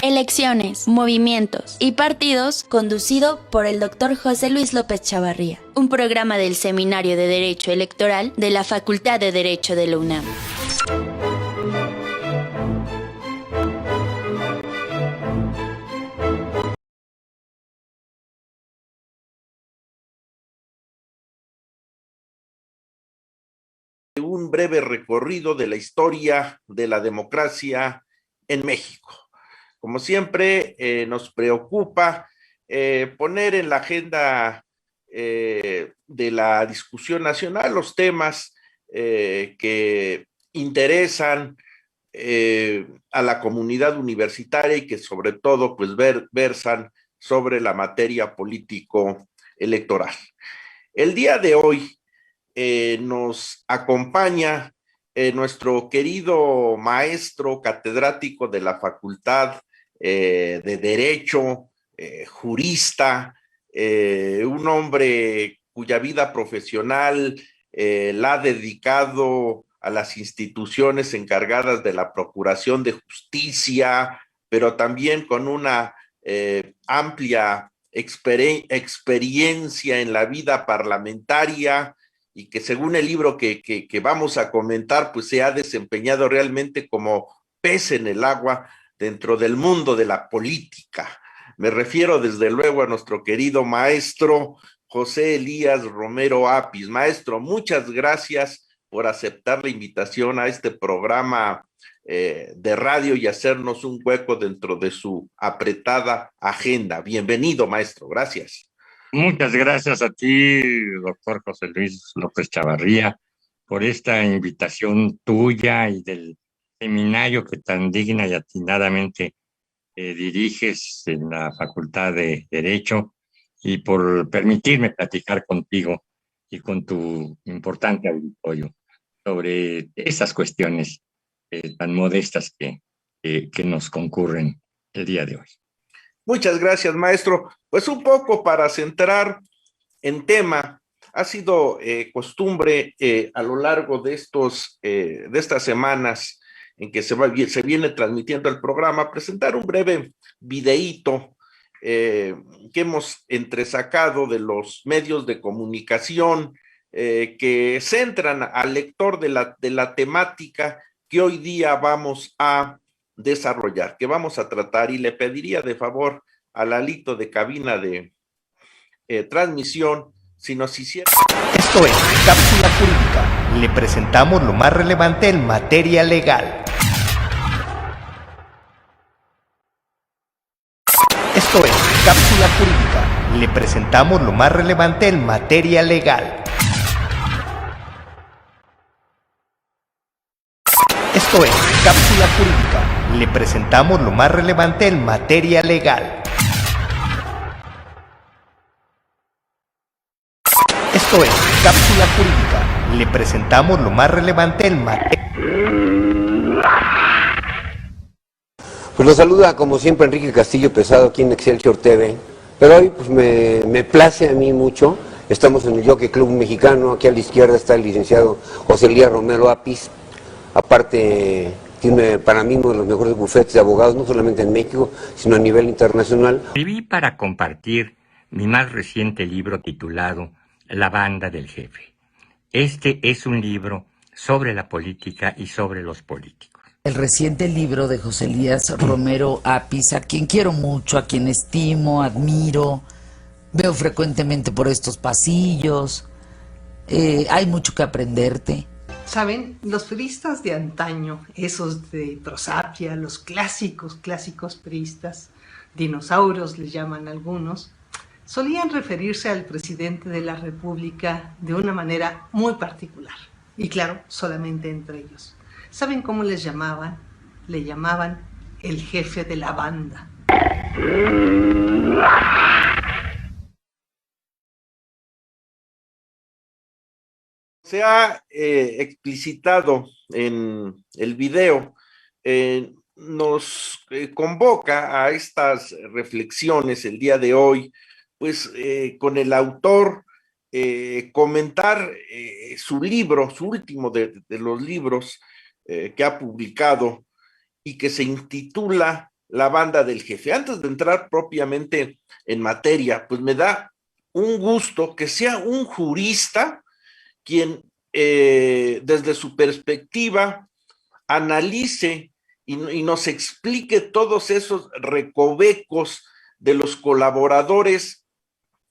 Elecciones, movimientos y partidos, conducido por el Dr. José Luis López Chavarría, un programa del Seminario de Derecho Electoral de la Facultad de Derecho de la UNAM. Un breve recorrido de la historia de la democracia en México. Como siempre, nos preocupa poner en la agenda de la discusión nacional los temas que interesan a la comunidad universitaria y que sobre todo pues versan sobre la materia político-electoral. El día de hoy nos acompaña nuestro querido maestro catedrático de la Facultad de Derecho, jurista, un hombre cuya vida profesional la ha dedicado a las instituciones encargadas de la procuración de justicia, pero también con una amplia experiencia en la vida parlamentaria, y que según el libro que vamos a comentar, pues se ha desempeñado realmente como pez en el agua dentro del mundo de la política. Me refiero desde luego a nuestro querido maestro José Elías Romero Apis. Maestro, muchas gracias por aceptar la invitación a este programa de radio y hacernos un hueco dentro de su apretada agenda. Bienvenido, maestro. Gracias. Muchas gracias a ti, doctor José Luis López Chavarría, por esta invitación tuya y del seminario que tan digna y atinadamente diriges en la Facultad de Derecho, y por permitirme platicar contigo y con tu importante auditorio sobre esas cuestiones tan modestas que nos concurren el día de hoy. Muchas gracias, maestro. Pues un poco para centrar en tema, ha sido costumbre a lo largo de estas semanas en que se viene transmitiendo el programa, presentar un breve videíto que hemos entresacado de los medios de comunicación que centran al lector de la temática que hoy día vamos a desarrollar, que vamos a tratar, y le pediría de favor a Lalito de cabina de transmisión si nos hiciera... Esto es Cápsula Jurídica. Le presentamos lo más relevante en materia legal. Esto es Cápsula Jurídica. Le presentamos lo más relevante en materia legal. Esto es Cápsula Jurídica. Le presentamos lo más relevante en materia legal. Esto es Cápsula Jurídica. Le presentamos lo más relevante en materia. Pues los saluda como siempre Enrique Castillo Pesado aquí en Excelsior TV. Pero hoy pues me place a mí mucho. Estamos en el Jockey Club Mexicano. Aquí a la izquierda está el licenciado José Elías Romero Apis. Aparte, tiene para mí uno de los mejores bufetes de abogados, no solamente en México, sino a nivel internacional. Escribí para compartir mi más reciente libro titulado La banda del jefe. Este es un libro sobre la política y sobre los políticos. El reciente libro de José Elías Romero Apis, a quien quiero mucho, a quien estimo, admiro, veo frecuentemente por estos pasillos. Hay mucho que aprenderte. Saben, los priistas de antaño, esos de prosapia, los clásicos priistas, dinosaurios les llaman algunos, solían referirse al presidente de la República de una manera muy particular. Y claro, solamente entre ellos. ¿Saben cómo les llamaban? Le llamaban el jefe de la banda. Se ha explicitado en el video, nos convoca a estas reflexiones el día de hoy, pues con el autor comentar su libro, su último de los libros que ha publicado y que se intitula la banda del jefe. Antes de entrar propiamente en materia, pues me da un gusto que sea un jurista quien desde su perspectiva analice y nos explique todos esos recovecos de los colaboradores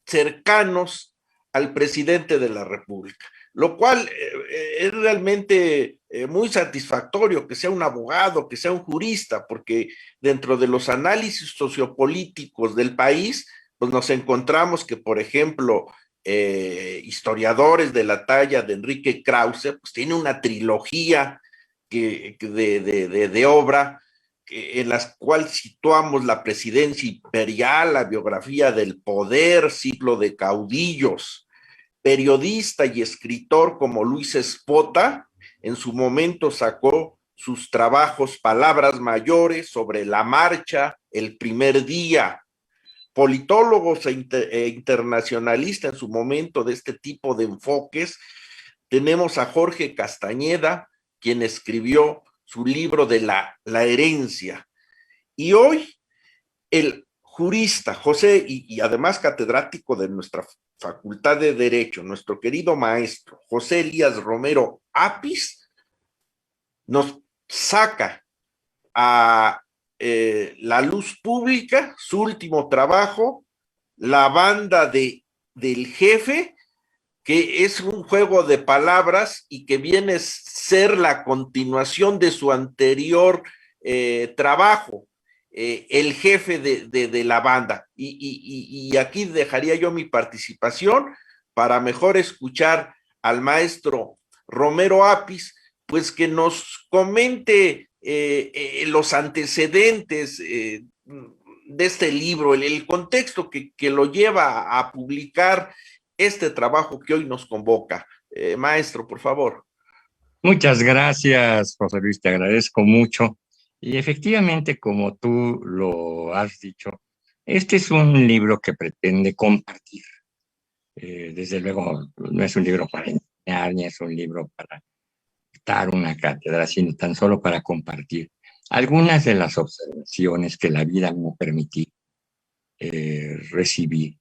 cercanos al presidente de la República, lo cual es realmente muy satisfactorio que sea un abogado, que sea un jurista, porque dentro de los análisis sociopolíticos del país, pues nos encontramos que, por ejemplo, historiadores de la talla de Enrique Krause, pues tiene una trilogía de obra en las cuales situamos la presidencia imperial, la biografía del poder, ciclo de caudillos. Periodista y escritor como Luis Espota, en su momento sacó sus trabajos Palabras Mayores, Sobre la Marcha, El Primer Día. Politólogos e internacionalistas en su momento de este tipo de enfoques, tenemos a Jorge Castañeda, quien escribió su libro de la herencia. Y hoy el jurista José, y además catedrático de nuestra Facultad de Derecho, nuestro querido maestro José Elías Romero Apis, nos saca a la luz pública su último trabajo, La banda del jefe, que es un juego de palabras y que viene a ser la continuación de su anterior trabajo, El jefe de la banda. Y aquí dejaría yo mi participación para mejor escuchar al maestro Romero Apis, pues que nos comente los antecedentes de este libro, el contexto que lo lleva a publicar este trabajo que hoy nos convoca. Maestro, por favor. Muchas gracias, José Luis, te agradezco mucho. Y efectivamente, como tú lo has dicho, este es un libro que pretende compartir. Desde luego, no es un libro para enseñar, ni es un libro para dar una cátedra, sino tan solo para compartir algunas de las observaciones que la vida me permitió recibir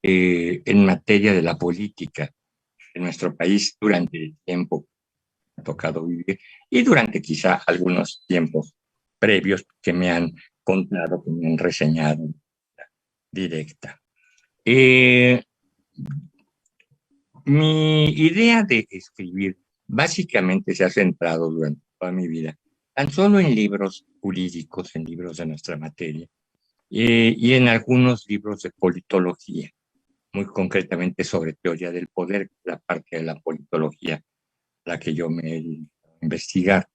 en materia de la política en nuestro país durante el tiempo que me ha tocado vivir y durante quizá algunos tiempos previos que me han contado, que me han reseñado directa. Mi idea de escribir básicamente se ha centrado durante toda mi vida tan solo en libros jurídicos, en libros de nuestra materia, y en algunos libros de politología, muy concretamente sobre teoría del poder, la parte de la politología la que yo me he dedicado a investigar.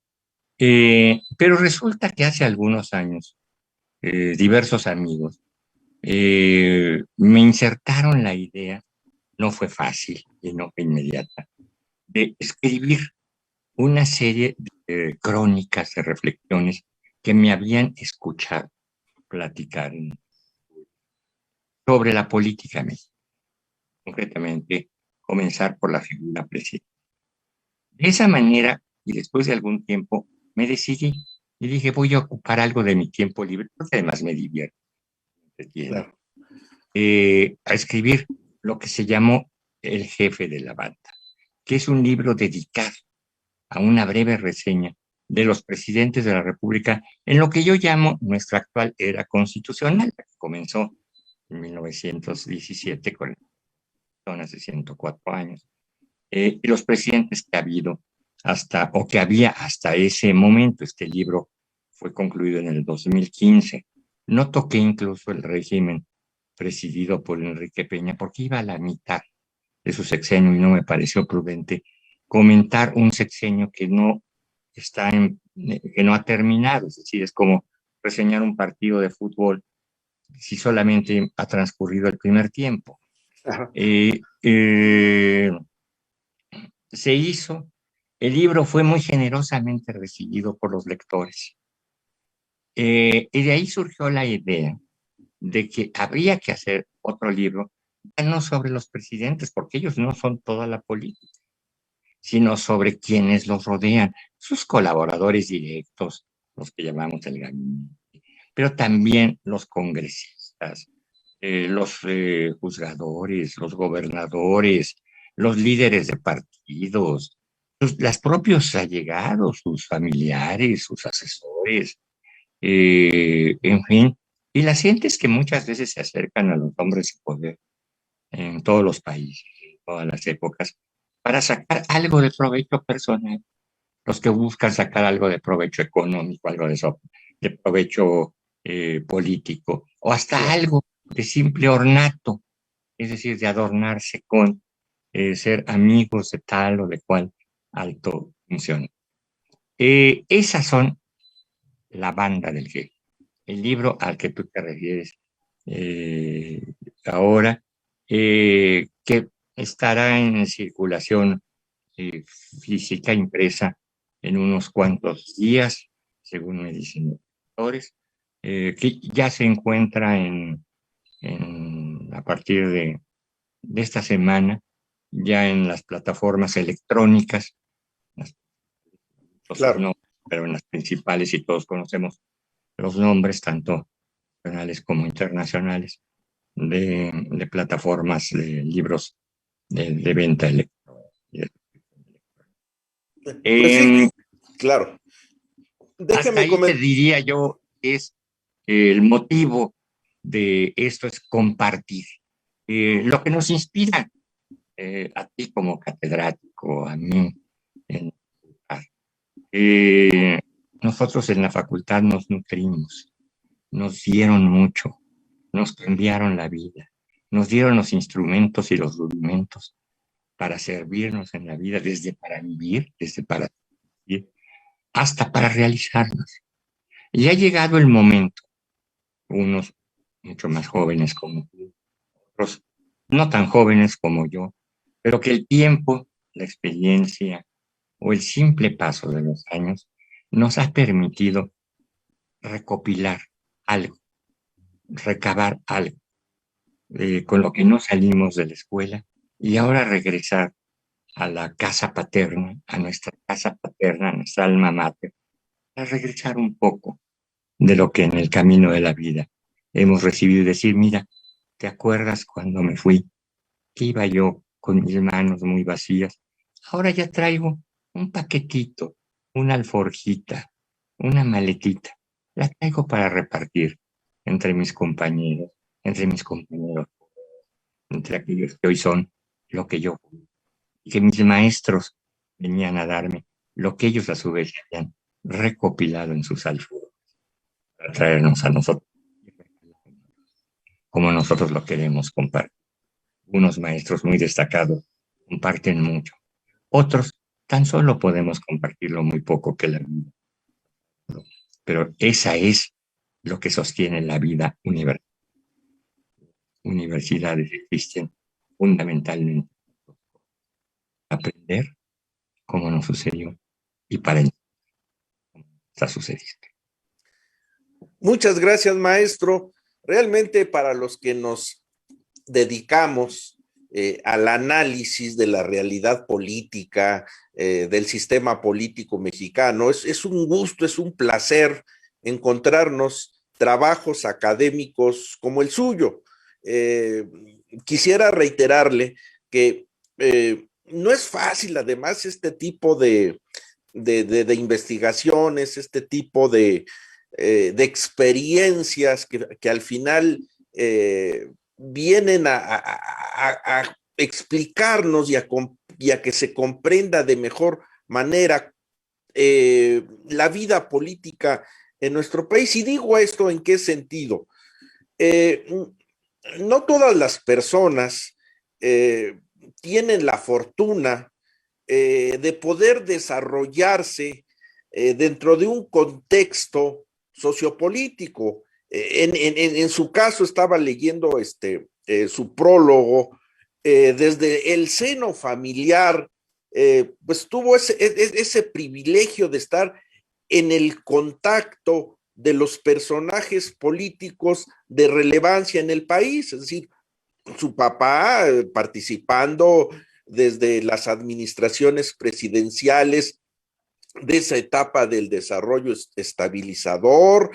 Pero resulta que hace algunos años, diversos amigos me insertaron la idea, no fue fácil y no fue inmediata, de escribir una serie de crónicas, de reflexiones que me habían escuchado platicar sobre la política mexicana. Concretamente, comenzar por la figura presidencial. De esa manera, y después de algún tiempo, me decidí y dije, voy a ocupar algo de mi tiempo libre, porque además me divierto, claro, a escribir lo que se llamó El jefe de la banda, que es un libro dedicado a una breve reseña de los presidentes de la República en lo que yo llamo nuestra actual era constitucional, que comenzó en 1917 con hace 104 años, y los presidentes que ha habido hasta, o que había hasta ese momento. Este libro fue concluido en el 2015. No toqué incluso el régimen presidido por Enrique Peña porque iba a la mitad de su sexenio y no me pareció prudente comentar un sexenio que no está que no ha terminado. Es decir, es como reseñar un partido de fútbol si solamente ha transcurrido el primer tiempo. Se hizo, el libro fue muy generosamente recibido por los lectores. Y de ahí surgió la idea de que habría que hacer otro libro, ya no sobre los presidentes, porque ellos no son toda la política, sino sobre quienes los rodean, sus colaboradores directos, los que llamamos el gabinete, pero también los congresistas, los juzgadores, los gobernadores, los líderes de partidos, los propios allegados, sus familiares, sus asesores, en fin, y las gentes que muchas veces se acercan a los hombres de poder en todos los países, en todas las épocas, para sacar algo de provecho personal, los que buscan sacar algo de provecho económico, algo de provecho político, o hasta algo de simple ornato, es decir, de adornarse con ser amigos de tal o de cual alto funcionario. Esas son la banda del jefe. El libro al que tú te refieres ahora, que estará en circulación física impresa en unos cuantos días, según me dicen los autores, que ya se encuentra a partir de esta semana, ya en las plataformas electrónicas, Claro. no, pero en las principales, y todos conocemos los nombres, tanto nacionales como internacionales, de plataformas de libros de venta electrónica. Pues sí, claro. Hasta Déjeme ahí te comentar. diría yo, es el motivo de esto es compartir. Lo que nos inspira a ti como catedrático, a mí, en, nosotros en la facultad nos nutrimos, nos dieron mucho, nos cambiaron la vida, nos dieron los instrumentos y los rudimentos para servirnos en la vida, desde para vivir, desde para vivir, hasta para realizarnos. Y ha llegado el momento, unos mucho más jóvenes como tú, otros no tan jóvenes como yo, pero que el tiempo, la experiencia o el simple paso de los años nos ha permitido recopilar algo, recabar algo, con lo que no salimos de la escuela y ahora regresar a la casa paterna, a nuestra casa paterna, a nuestra alma mater, a regresar un poco de lo que en el camino de la vida hemos recibido y decir, mira, ¿te acuerdas cuando me fui? Que iba yo con mis manos muy vacías. Ahora ya traigo un paquetito, una alforjita, una maletita. La traigo para repartir entre mis compañeros, entre aquellos que hoy son lo que yo fui. Y que mis maestros venían a darme lo que ellos a su vez habían recopilado en sus alforjas para traernos a nosotros, como nosotros lo queremos compartir. Unos maestros muy destacados comparten mucho. Otros tan solo podemos compartirlo muy poco que la vida. Pero esa es lo que sostiene la vida universal. Universidades existen fundamentalmente aprender cómo nos sucedió y para entender cómo está sucediendo. Muchas gracias, maestro. Realmente para los que nos dedicamos al análisis de la realidad política, del sistema político mexicano, es un gusto, es un placer encontrarnos trabajos académicos como el suyo. Quisiera reiterarle que no es fácil, además, este tipo de investigaciones, este tipo de experiencias que al final vienen a explicarnos y a que se comprenda de mejor manera la vida política en nuestro país. Y digo esto en qué sentido. No todas las personas tienen la fortuna de poder desarrollarse dentro de un contexto sociopolítico. En su caso estaba leyendo su prólogo, desde el seno familiar, pues tuvo ese privilegio de estar en el contacto de los personajes políticos de relevancia en el país, es decir, su papá participando desde las administraciones presidenciales de esa etapa del desarrollo estabilizador.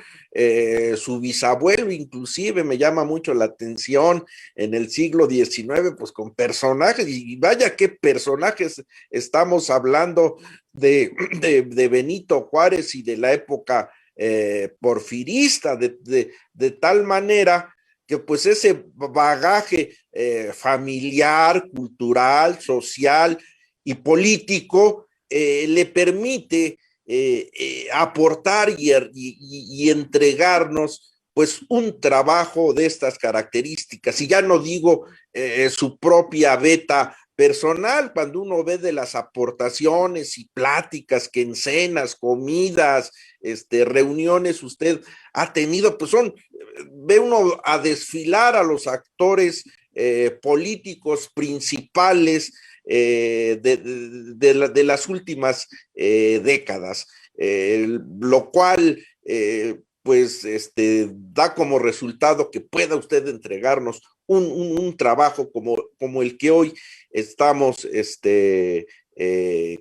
Su bisabuelo inclusive me llama mucho la atención en el siglo XIX, pues con personajes, y vaya qué personajes estamos hablando de Benito Juárez y de la época porfirista, de tal manera que pues ese bagaje familiar, cultural, social y político le permite aportar y entregarnos pues un trabajo de estas características. Y ya no digo su propia beta personal, cuando uno ve de las aportaciones y pláticas que en cenas, comidas, reuniones usted ha tenido, pues ve uno a desfilar a los actores políticos principales de las últimas décadas, lo cual pues da como resultado que pueda usted entregarnos un trabajo como el que hoy estamos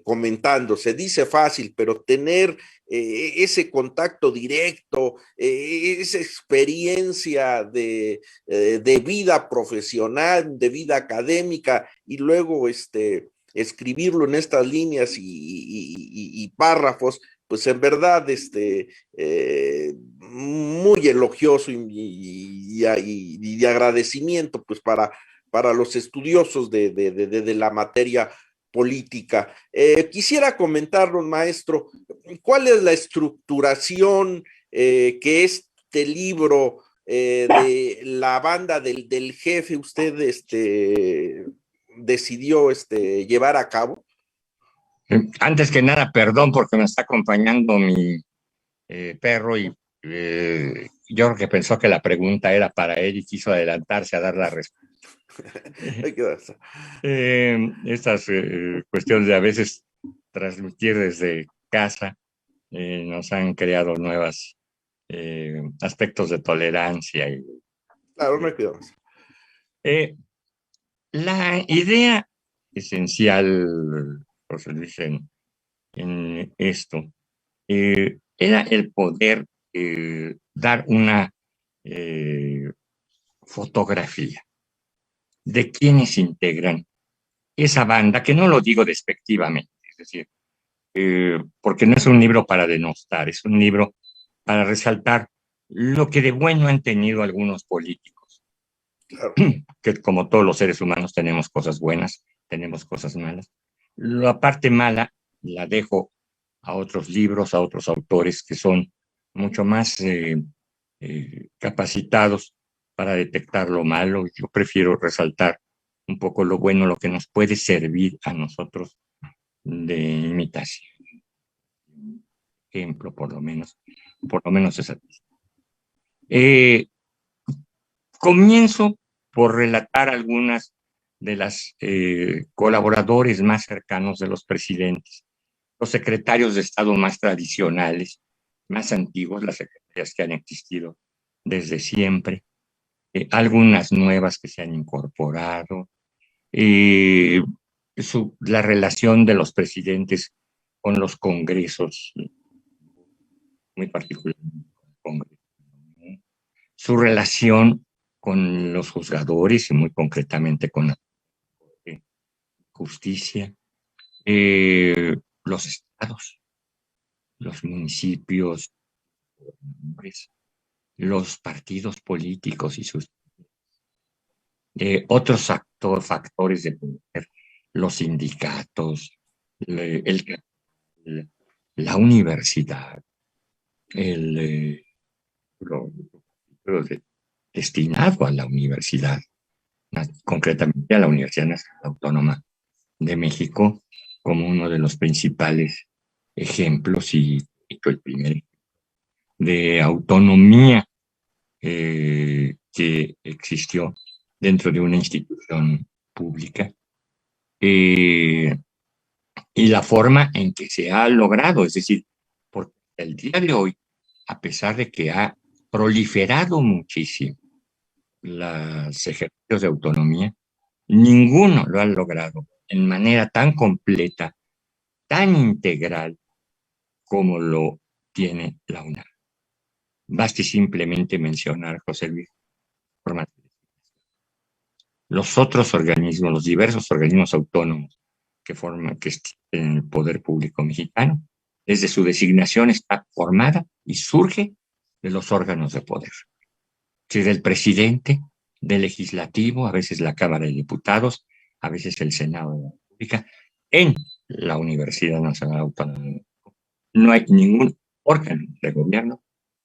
comentando. Se dice fácil, pero tener ese contacto directo, esa experiencia de vida profesional, de vida académica, y luego escribirlo en estas líneas y párrafos, pues en verdad muy elogioso y de agradecimiento pues para los estudiosos de la materia política. Quisiera comentarnos, maestro, ¿cuál es la estructuración que este libro de la banda del jefe usted decidió llevar a cabo? Antes que nada, perdón porque me está acompañando mi perro y yo creo que pensó que la pregunta era para él y quiso adelantarse a dar la respuesta. Estas cuestiones de a veces transmitir desde casa nos han creado nuevos aspectos de tolerancia. Claro, no hay cuidado. La idea esencial, José Luis, en esto era el poder dar una fotografía de quienes integran esa banda, que no lo digo despectivamente, es decir, porque no es un libro para denostar, es un libro para resaltar lo que de bueno han tenido algunos políticos. Claro. Que como todos los seres humanos tenemos cosas buenas, tenemos cosas malas. La parte mala la dejo a otros libros, a otros autores que son mucho más capacitados para detectar lo malo. Yo prefiero resaltar un poco lo bueno, lo que nos puede servir a nosotros de imitación. Ejemplo, por lo menos esa. Comienzo por relatar algunas de las colaboradores más cercanos de los presidentes, los secretarios de Estado más tradicionales, más antiguos, las secretarías que han existido desde siempre, algunas nuevas que se han incorporado, la relación de los presidentes con los congresos, muy particularmente con el Congreso, su relación con los juzgadores y muy concretamente con la justicia, los estados, los municipios, los partidos políticos y sus otros factores de poder, los sindicatos, la universidad, destinado a la universidad, concretamente a la Universidad Nacional Autónoma de México, como uno de los principales ejemplos y el primer de autonomía que existió dentro de una institución pública, y la forma en que se ha logrado, es decir, porque el día de hoy, a pesar de que ha proliferado muchísimo los ejercicios de autonomía, ninguno lo ha logrado en manera tan completa, tan integral como lo tiene la UNAM. Baste simplemente mencionar, José Luis, los otros organismos, los diversos organismos autónomos que existen en el poder público mexicano, desde su designación está formada y surge de los órganos de poder. Sí, del presidente, del legislativo, a veces la Cámara de Diputados, a veces el Senado de la República, en la Universidad Nacional Autónoma de México. No hay ningún órgano de gobierno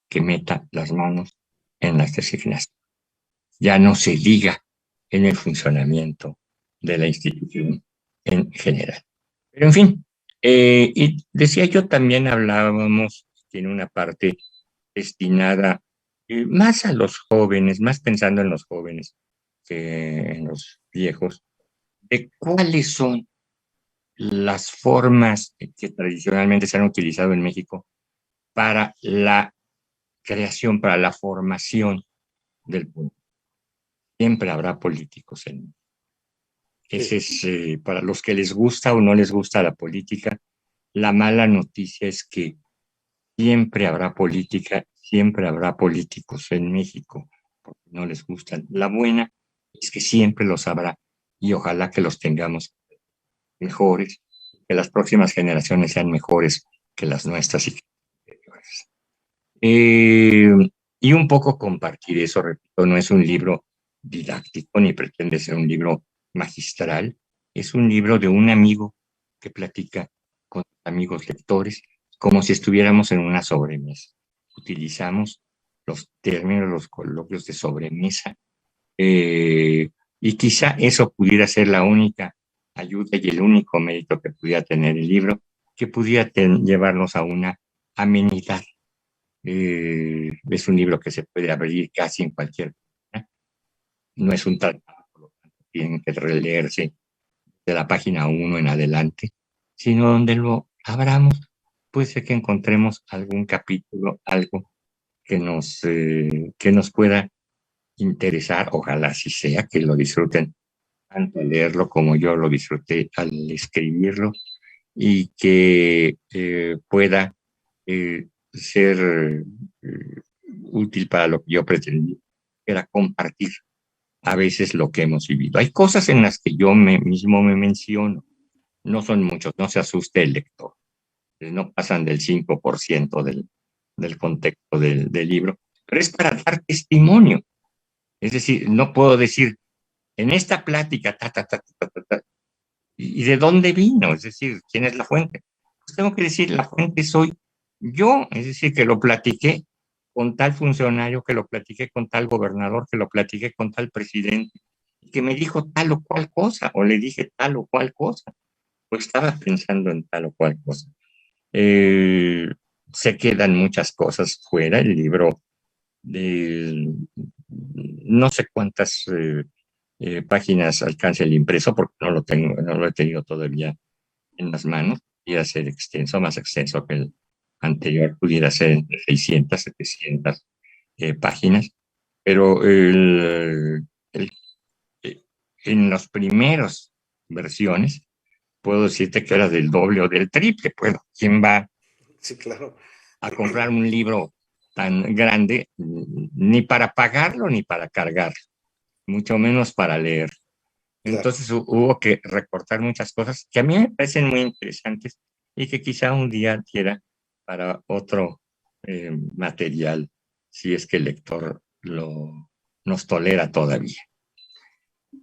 que meta las manos en las designaciones. Ya no se diga en el funcionamiento de la institución en general. Pero en fin, y decía yo, también hablábamos, tiene una parte destinada más a los jóvenes, más pensando en los jóvenes que en los viejos, de cuáles son las formas que tradicionalmente se han utilizado en México para la creación, para la formación del pueblo. Siempre habrá políticos en ese es, para los que les gusta o no les gusta la política. La mala noticia es que siempre habrá política, siempre habrá políticos en México, porque no les gustan. La buena es que siempre los habrá, y ojalá que los tengamos mejores, que las próximas generaciones sean mejores que las nuestras y que y un poco compartir eso, repito, no es un libro didáctico ni pretende ser un libro magistral, es un libro de un amigo que platica con amigos lectores como si estuviéramos en una sobremesa. Utilizamos los términos, los coloquios de sobremesa, y quizá eso pudiera ser la única ayuda y el único mérito que pudiera tener el libro, que pudiera llevarnos a una amenidad. Es un libro que se puede abrir casi en cualquier página. No es un tratado, por lo tanto, tienen que releerse de la página 1 en adelante, sino donde lo abramos, puede ser que encontremos algún capítulo, algo que nos pueda interesar, ojalá así sea, que lo disfruten tanto al leerlo como yo lo disfruté al escribirlo, y que pueda ser útil para lo que yo pretendí, que era compartir a veces lo que hemos vivido. Hay cosas en las que yo mismo me menciono, no son muchos, no se asuste el lector, no pasan del 5% del contexto del libro, pero es para dar testimonio. Es decir, no puedo decir, en esta plática, ¿y de dónde vino? Es decir, ¿quién es la fuente? Pues tengo que decir, la fuente soy yo, es decir, que lo platiqué con tal funcionario, que lo platiqué con tal gobernador, que lo platiqué con tal presidente, que me dijo tal o cual cosa, o le dije tal o cual cosa, o estaba pensando en tal o cual cosa. Se quedan muchas cosas fuera, el libro de no sé cuántas páginas alcanza el impreso, porque no lo he tenido todavía en las manos, pudiera ser extenso, más extenso que el anterior, pudiera ser entre 600, 700 páginas, pero en las primeras versiones puedo decirte que era del doble o del triple. Bueno, ¿quién va a comprar un libro tan grande ni para pagarlo ni para cargarlo, mucho menos para leer? Entonces hubo que recortar muchas cosas que a mí me parecen muy interesantes y que quizá un día quiera para otro material, si es que el lector nos tolera todavía.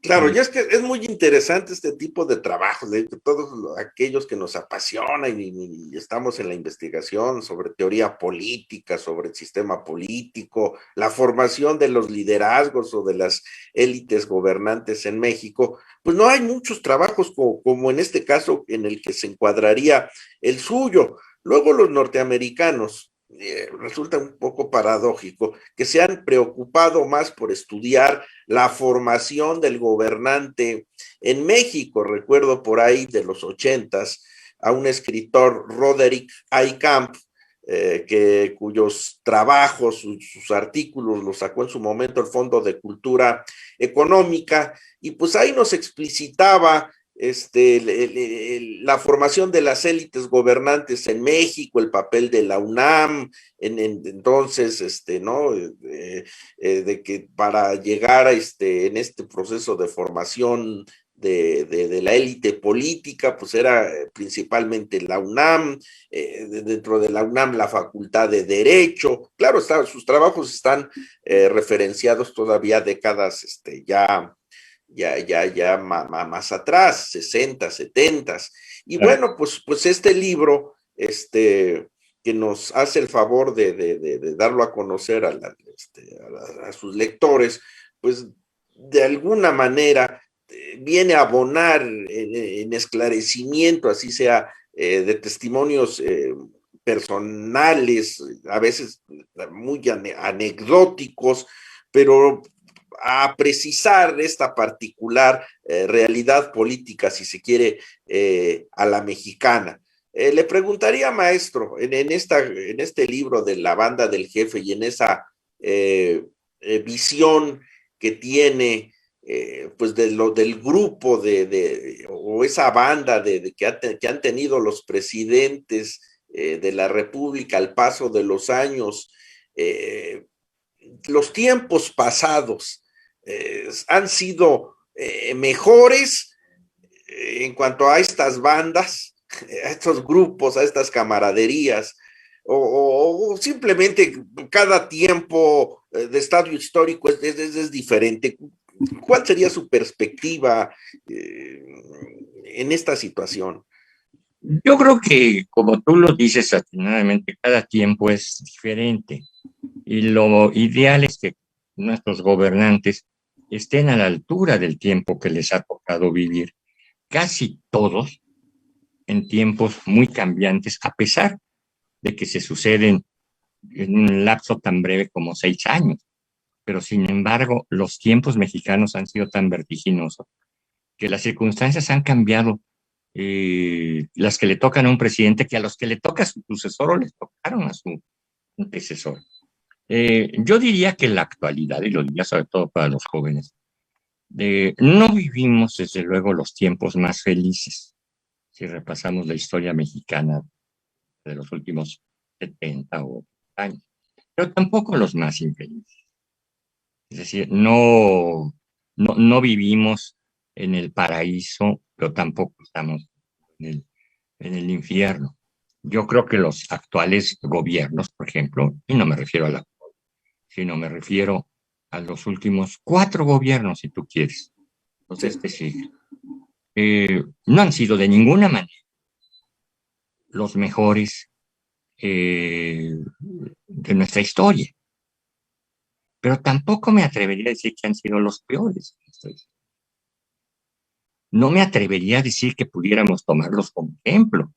Claro, y es que es muy interesante este tipo de trabajos, de todos aquellos que nos apasionan y estamos en la investigación sobre teoría política, sobre el sistema político, la formación de los liderazgos o de las élites gobernantes en México. Pues no hay muchos trabajos como en este caso en el que se encuadraría el suyo. Luego los norteamericanos, resulta un poco paradójico que se han preocupado más por estudiar la formación del gobernante en México. Recuerdo por ahí de los 80s a un escritor, Roderick I. Camp, cuyos trabajos, sus artículos los sacó en su momento el Fondo de Cultura Económica, y pues ahí nos explicitaba la formación de las élites gobernantes en México, el papel de la UNAM, entonces, ¿no? De que para llegar en este proceso de formación de la élite política, pues era principalmente la UNAM, dentro de la UNAM la Facultad de Derecho, claro, sus trabajos están referenciados todavía décadas ya más atrás, 60, 70. Y bueno, pues este libro, que nos hace el favor de darlo a conocer a sus lectores, pues de alguna manera viene a abonar en esclarecimiento, así sea, de testimonios personales, a veces muy anecdóticos, pero a precisar esta particular realidad política, si se quiere, a la mexicana. Le preguntaría, maestro, en este libro de La Banda del Jefe y en esa visión que tiene, pues del grupo o esa banda que han tenido los presidentes de la República al paso de los años, los tiempos pasados han sido mejores en cuanto a estas bandas, a estos grupos, a estas camaraderías, o simplemente cada tiempo de estadio histórico es diferente. ¿Cuál sería su perspectiva en esta situación? Yo creo que, como tú lo dices atinadamente, cada tiempo es diferente y lo ideal es que nuestros gobernantes estén a la altura del tiempo que les ha tocado vivir, casi todos en tiempos muy cambiantes, a pesar de que se suceden en un lapso tan breve como 6 años. Pero sin embargo, los tiempos mexicanos han sido tan vertiginosos que las circunstancias han cambiado, las que le tocan a un presidente, que a los que le toca a su sucesor o les tocaron a su antecesor. Yo diría que en la actualidad, y lo diría sobre todo para los jóvenes, no vivimos desde luego los tiempos más felices, si repasamos la historia mexicana de los últimos 70 o años, pero tampoco los más infelices. Es decir, no vivimos en el paraíso, pero tampoco estamos en el infierno. Yo creo que los actuales gobiernos, por ejemplo, y no me refiero a la, sino me refiero a los últimos 4 gobiernos, si tú quieres, los de este siglo, no han sido de ninguna manera los mejores de nuestra historia. Pero tampoco me atrevería a decir que han sido los peores. No me atrevería a decir que pudiéramos tomarlos como ejemplo.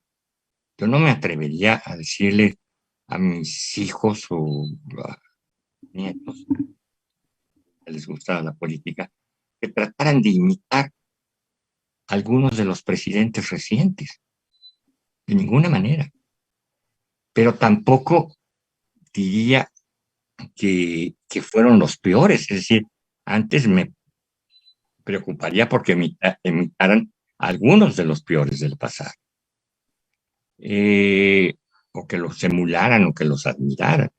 Yo no me atrevería a decirle a mis hijos o a nietos que les gustaba la política que trataran de imitar a algunos de los presidentes recientes. De ninguna manera. Pero tampoco diría que fueron los peores. Es decir, antes me preocuparía porque imitaran a algunos de los peores del pasado. O que los emularan o que los admiraran.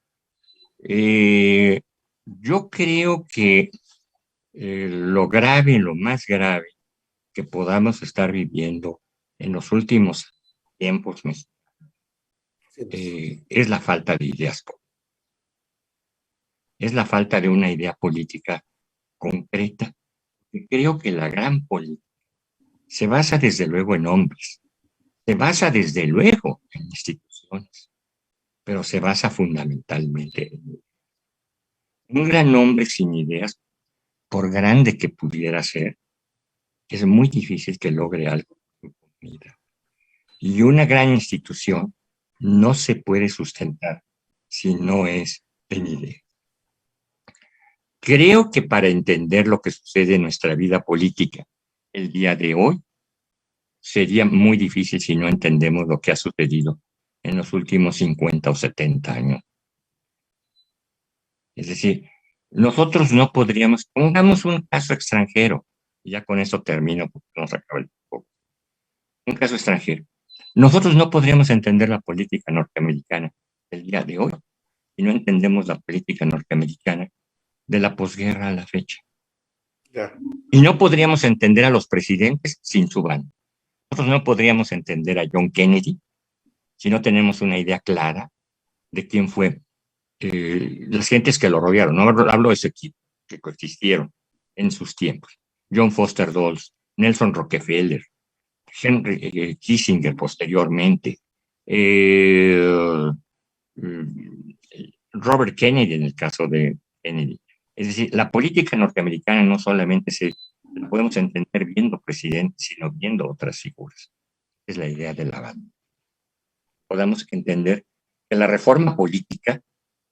Yo creo que lo grave, lo más grave que podamos estar viviendo en los últimos tiempos es la falta de ideas. Es la falta de una idea política concreta. Y creo que la gran política se basa desde luego en hombres, se basa desde luego en instituciones, pero se basa fundamentalmente en un gran hombre sin ideas, por grande que pudiera ser, es muy difícil que logre algo en su vida. Y una gran institución no se puede sustentar si no es en ideas. Creo que para entender lo que sucede en nuestra vida política el día de hoy, sería muy difícil si no entendemos lo que ha sucedido en los últimos 50 o 70 años. Es decir, nosotros no podríamos, pongamos un caso extranjero, y ya con eso termino porque nos acaba el tiempo. un caso extranjero. Nosotros no podríamos entender la política norteamericana del día de hoy si no entendemos la política norteamericana de la posguerra a la fecha. Ya. Y no podríamos entender a los presidentes sin su banda. Nosotros no podríamos entender a John Kennedy si no tenemos una idea clara de quién fue las gentes que lo rodearon. No hablo de ese equipo que coexistieron en sus tiempos. John Foster Dulles, Nelson Rockefeller, Henry Kissinger posteriormente, Robert Kennedy en el caso de Kennedy. Es decir, la política norteamericana no solamente la podemos entender viendo presidentes, sino viendo otras figuras. Es la idea de la banda. Podamos entender que la reforma política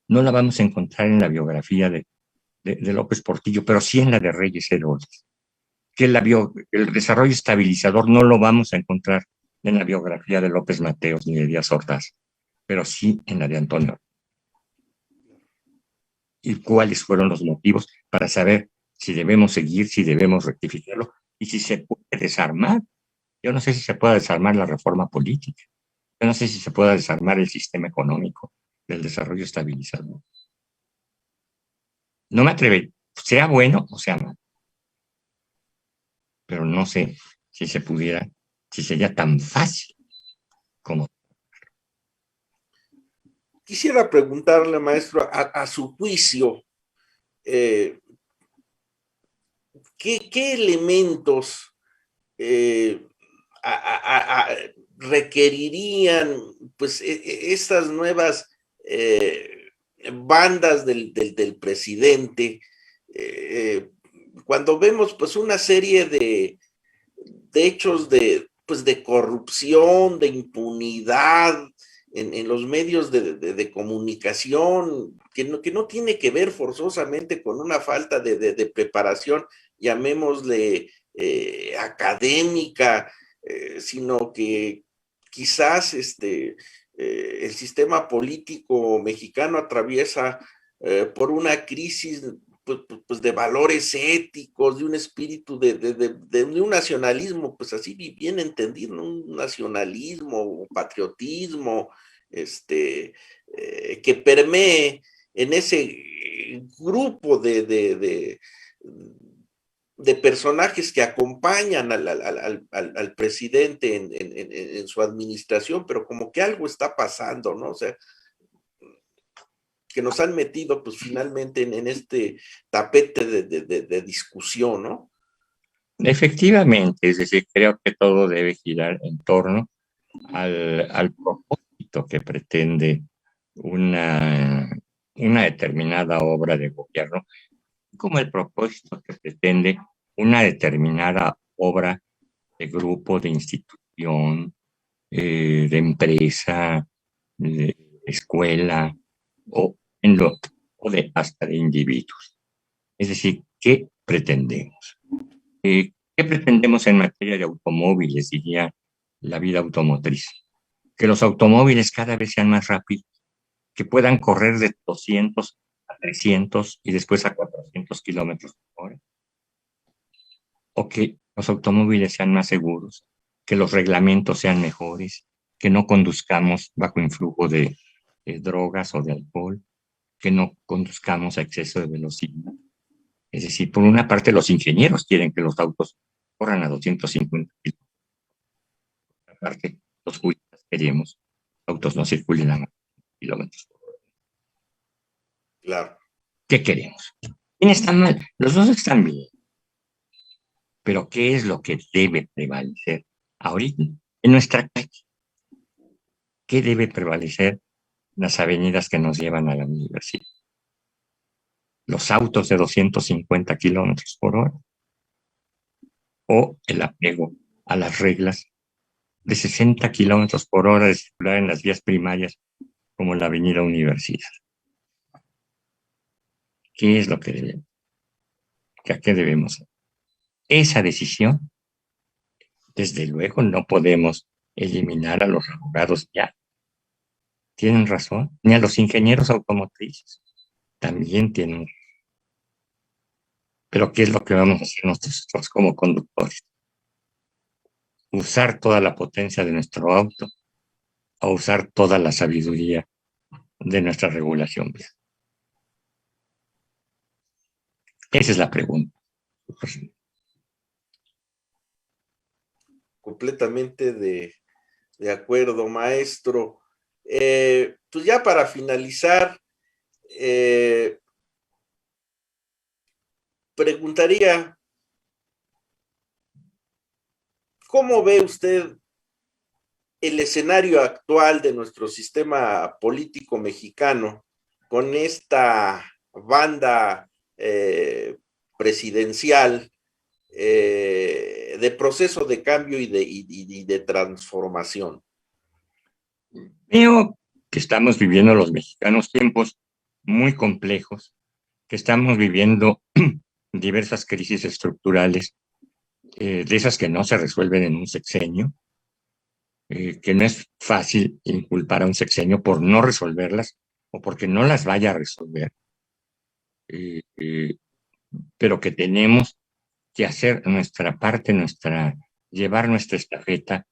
no la vamos a encontrar en la biografía de López Portillo, pero sí en la de Reyes Herodes. Que el desarrollo estabilizador no lo vamos a encontrar en la biografía de López Mateos ni de Díaz Ordaz, pero sí en la de Antonio. Y cuáles fueron los motivos para saber si debemos seguir, si debemos rectificarlo y si se puede desarmar. Yo no sé si se puede desarmar la reforma política. Yo no sé si se puede desarmar el sistema económico del desarrollo estabilizador. No me atrevo, sea bueno o sea malo. Pero no sé si se pudiera, si sería tan fácil como. Quisiera preguntarle, maestro, a su juicio, ¿qué elementos requerirían pues estas nuevas bandas del presidente? Cuando vemos pues una serie de hechos pues, de corrupción, de impunidad en los medios de comunicación, que no tiene que ver forzosamente con una falta de preparación, llamémosle académica, sino que quizás el sistema político mexicano atraviesa por una crisis pues de valores éticos, de un espíritu de un nacionalismo, pues así bien entendido, ¿no? Un nacionalismo o patriotismo, que permee en ese grupo de personajes que acompañan al presidente en su administración, pero como que algo está pasando, ¿no? O sea, que nos han metido pues finalmente en este tapete de discusión, ¿no? Efectivamente, es decir, creo que todo debe girar en torno al propósito que pretende una determinada obra de gobierno, como el propósito que pretende una determinada obra de grupo, de institución, de empresa, de escuela, o hasta de individuos. Es decir, ¿qué pretendemos? ¿Qué pretendemos en materia de automóviles, diría la vida automotriz? Que los automóviles cada vez sean más rápidos, que puedan correr de 200 a 300 y después a 400 kilómetros por hora. O que los automóviles sean más seguros, que los reglamentos sean mejores, que no conduzcamos bajo influjo de drogas o de alcohol, que no conduzcamos a exceso de velocidad. Es decir, por una parte los ingenieros quieren que los autos corran a 250 kilómetros. Por otra parte, los juristas queremos que los autos no circulen a 100 kilómetros por hora. Claro. ¿Qué queremos? ¿Quién está mal? Los dos están bien. Pero ¿qué es lo que debe prevalecer ahorita en nuestra calle? ¿Qué debe prevalecer en las avenidas que nos llevan a la universidad? ¿Los autos de 250 kilómetros por hora? ¿O el apego a las reglas de 60 kilómetros por hora de circular en las vías primarias como la avenida Universidad? ¿Qué es lo que debemos? ¿A qué debemos hacer? Esa decisión, desde luego, no podemos eliminar a los abogados ya. Tienen razón, ni a los ingenieros automotrices. También tienen. Pero ¿qué es lo que vamos a hacer nosotros como conductores? usar toda la potencia de nuestro auto o usar toda la sabiduría de nuestra regulación vial? Esa es la pregunta. Completamente de acuerdo, maestro. Pues ya para finalizar, preguntaría, ¿cómo ve usted el escenario actual de nuestro sistema político mexicano con esta banda presidencial de proceso de cambio y de transformación? Veo que estamos viviendo los mexicanos tiempos muy complejos, que estamos viviendo diversas crisis estructurales, de esas que no se resuelven en un sexenio, que no es fácil inculpar a un sexenio por no resolverlas o porque no las vaya a resolver, pero que tenemos que hacer nuestra parte, llevar nuestra estafeta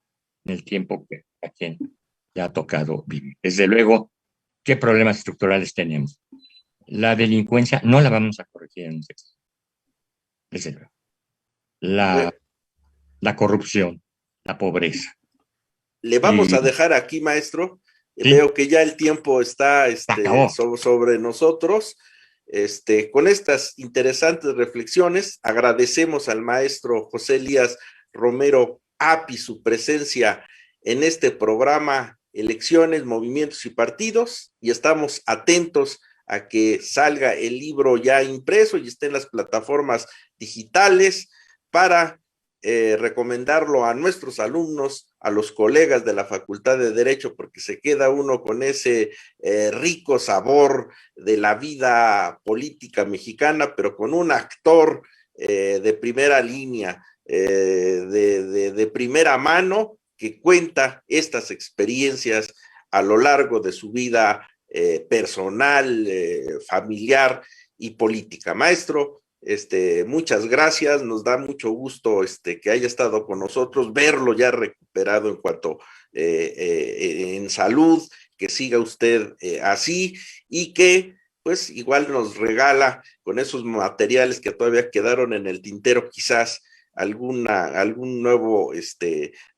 en el tiempo que a quien le ha tocado vivir. Desde luego, ¿qué problemas estructurales tenemos? La delincuencia no la vamos a corregir en un sexenio. Desde luego. La corrupción, la pobreza. Le vamos a dejar aquí, maestro. Sí. Veo que ya el tiempo está sobre nosotros. Con estas interesantes reflexiones, agradecemos al maestro José Elías Romero Api su presencia en este programa Elecciones, Movimientos y Partidos, y estamos atentos a que salga el libro ya impreso y esté en las plataformas digitales para recomendarlo a nuestros alumnos, a los colegas de la Facultad de Derecho, porque se queda uno con ese rico sabor de la vida política mexicana, pero con un actor de primera línea, de primera mano, que cuenta estas experiencias a lo largo de su vida personal, familiar y política. Maestro, muchas gracias, nos da mucho gusto que haya estado con nosotros, verlo ya recuperado en cuanto en salud, que siga usted así y que pues igual nos regala con esos materiales que todavía quedaron en el tintero, quizás algún nuevo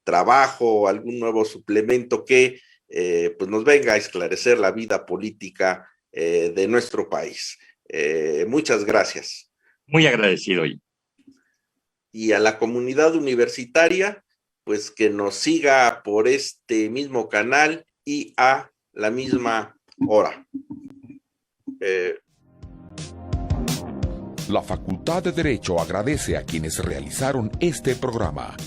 trabajo, algún nuevo suplemento que pues nos venga a esclarecer la vida política de nuestro país. Muchas gracias. Muy agradecido. Y a la comunidad universitaria, pues que nos siga por este mismo canal y a la misma hora. La Facultad de Derecho agradece a quienes realizaron este programa.